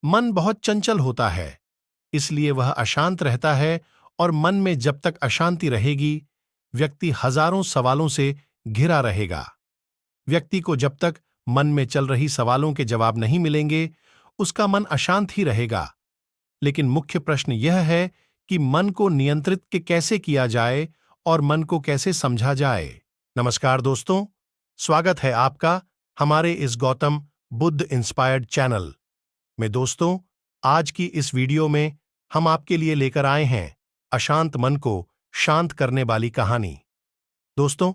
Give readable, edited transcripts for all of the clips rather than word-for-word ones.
मन बहुत चंचल होता है, इसलिए वह अशांत रहता है और मन में जब तक अशांति रहेगी, व्यक्ति हजारों सवालों से घिरा रहेगा। व्यक्ति को जब तक मन में चल रही सवालों के जवाब नहीं मिलेंगे, उसका मन अशांत ही रहेगा। लेकिन मुख्य प्रश्न यह है कि मन को नियंत्रित कैसे किया जाए और मन को कैसे समझा जाए। नमस्कार दोस्तों, स्वागत है आपका हमारे इस गौतम बुद्ध इंस्पायर्ड चैनल में। दोस्तों, आज की इस वीडियो में हम आपके लिए लेकर आए हैं अशांत मन को शांत करने वाली कहानी। दोस्तों,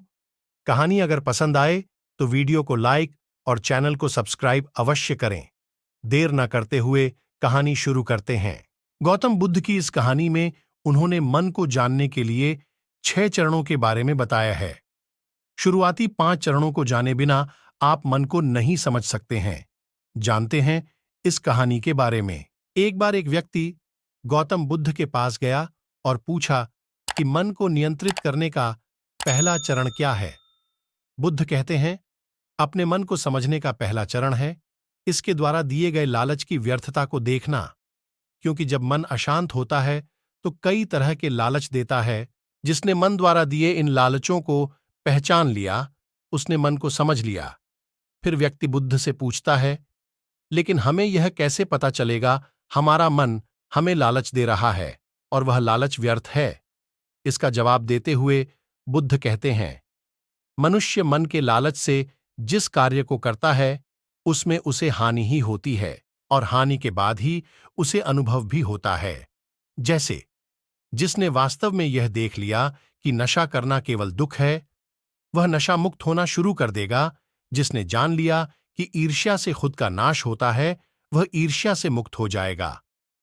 कहानी अगर पसंद आए तो वीडियो को लाइक और चैनल को सब्सक्राइब अवश्य करें। देर न करते हुए कहानी शुरू करते हैं। गौतम बुद्ध की इस कहानी में उन्होंने मन को जानने के लिए 6 चरणों के बारे में बताया है। शुरुआती 5 चरणों को जाने बिना आप मन को नहीं समझ सकते हैं। जानते हैं इस कहानी के बारे में। एक बार एक व्यक्ति गौतम बुद्ध के पास गया और पूछा कि मन को नियंत्रित करने का पहला चरण क्या है। बुद्ध कहते हैं, अपने मन को समझने का पहला चरण है इसके द्वारा दिए गए लालच की व्यर्थता को देखना। क्योंकि जब मन अशांत होता है तो कई तरह के लालच देता है। जिसने मन द्वारा दिए इन लालचों को पहचान लिया, उसने मन को समझ लिया। फिर व्यक्ति बुद्ध से पूछता है, लेकिन हमें यह कैसे पता चलेगा हमारा मन हमें लालच दे रहा है और वह लालच व्यर्थ है। इसका जवाब देते हुए बुद्ध कहते हैं, मनुष्य मन के लालच से जिस कार्य को करता है उसमें उसे हानि ही होती है और हानि के बाद ही उसे अनुभव भी होता है। जैसे जिसने वास्तव में यह देख लिया कि नशा करना केवल दुख है, वह नशा मुक्त होना शुरू कर देगा। जिसने जान लिया कि ईर्ष्या से खुद का नाश होता है, वह ईर्ष्या से मुक्त हो जाएगा।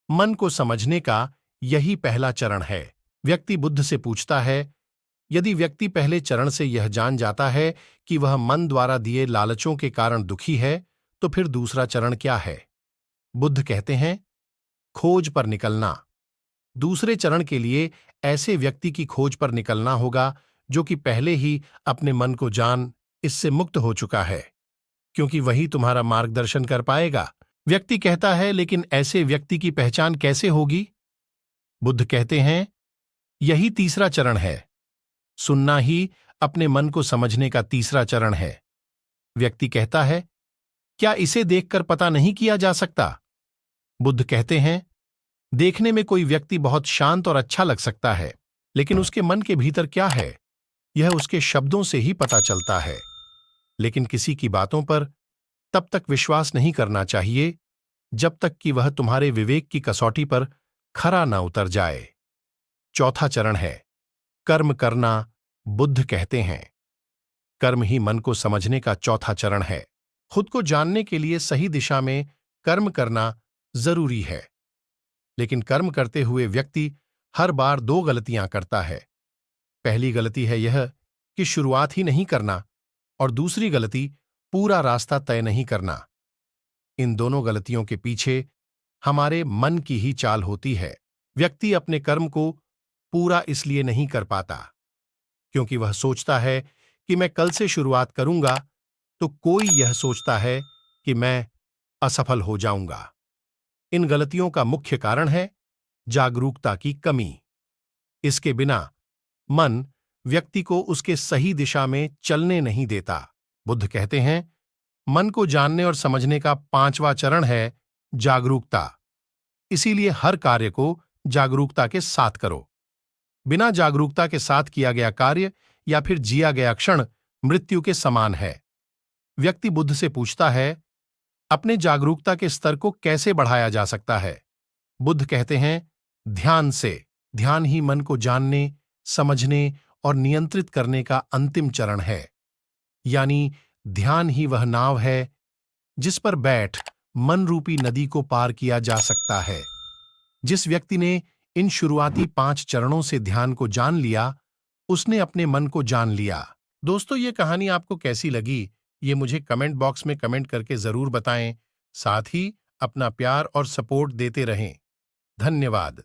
मन को समझने का यही पहला चरण है। व्यक्ति बुद्ध से पूछता है, यदि व्यक्ति पहले चरण से यह जान जाता है कि वह मन द्वारा दिए लालचों के कारण दुखी है, तो फिर दूसरा चरण क्या है। बुद्ध कहते हैं, खोज पर निकलना। दूसरे चरण के लिए ऐसे व्यक्ति की खोज पर निकलना होगा जो कि पहले ही अपने मन को जान इससे मुक्त हो चुका है, क्योंकि वही तुम्हारा मार्गदर्शन कर पाएगा। व्यक्ति कहता है, लेकिन ऐसे व्यक्ति की पहचान कैसे होगी। बुद्ध कहते हैं, यही तीसरा चरण है। सुनना ही अपने मन को समझने का तीसरा चरण है। व्यक्ति कहता है, क्या इसे देखकर पता नहीं किया जा सकता। बुद्ध कहते हैं, देखने में कोई व्यक्ति बहुत शांत और अच्छा लग सकता है, लेकिन उसके मन के भीतर क्या है यह उसके शब्दों से ही पता चलता है। लेकिन किसी की बातों पर तब तक विश्वास नहीं करना चाहिए जब तक कि वह तुम्हारे विवेक की कसौटी पर खरा न उतर जाए। चौथा चरण है कर्म करना। बुद्ध कहते हैं, कर्म ही मन को समझने का चौथा चरण है। खुद को जानने के लिए सही दिशा में कर्म करना जरूरी है। लेकिन कर्म करते हुए व्यक्ति हर बार 2 गलतियां करता है। पहली गलती है यह कि शुरुआत ही नहीं करना, और दूसरी गलती पूरा रास्ता तय नहीं करना। इन दोनों गलतियों के पीछे हमारे मन की ही चाल होती है। व्यक्ति अपने कर्म को पूरा इसलिए नहीं कर पाता क्योंकि वह सोचता है कि मैं कल से शुरुआत करूंगा, तो कोई यह सोचता है कि मैं असफल हो जाऊंगा। इन गलतियों का मुख्य कारण है जागरूकता की कमी। इसके बिना मन व्यक्ति को उसके सही दिशा में चलने नहीं देता। बुद्ध कहते हैं, मन को जानने और समझने का 5वां चरण है जागरूकता। इसीलिए हर कार्य को जागरूकता के साथ करो। बिना जागरूकता के साथ किया गया कार्य या फिर जिया गया क्षण मृत्यु के समान है। व्यक्ति बुद्ध से पूछता है, अपने जागरूकता के स्तर को कैसे बढ़ाया जा सकता है। बुद्ध कहते हैं, ध्यान से। ध्यान ही मन को जानने, समझने और नियंत्रित करने का अंतिम चरण है। यानी ध्यान ही वह नाव है जिस पर बैठ मन रूपी नदी को पार किया जा सकता है। जिस व्यक्ति ने इन शुरुआती 5 चरणों से ध्यान को जान लिया, उसने अपने मन को जान लिया। दोस्तों, ये कहानी आपको कैसी लगी ये मुझे कमेंट बॉक्स में कमेंट करके जरूर बताएं। साथ ही अपना प्यार और सपोर्ट देते रहें। धन्यवाद।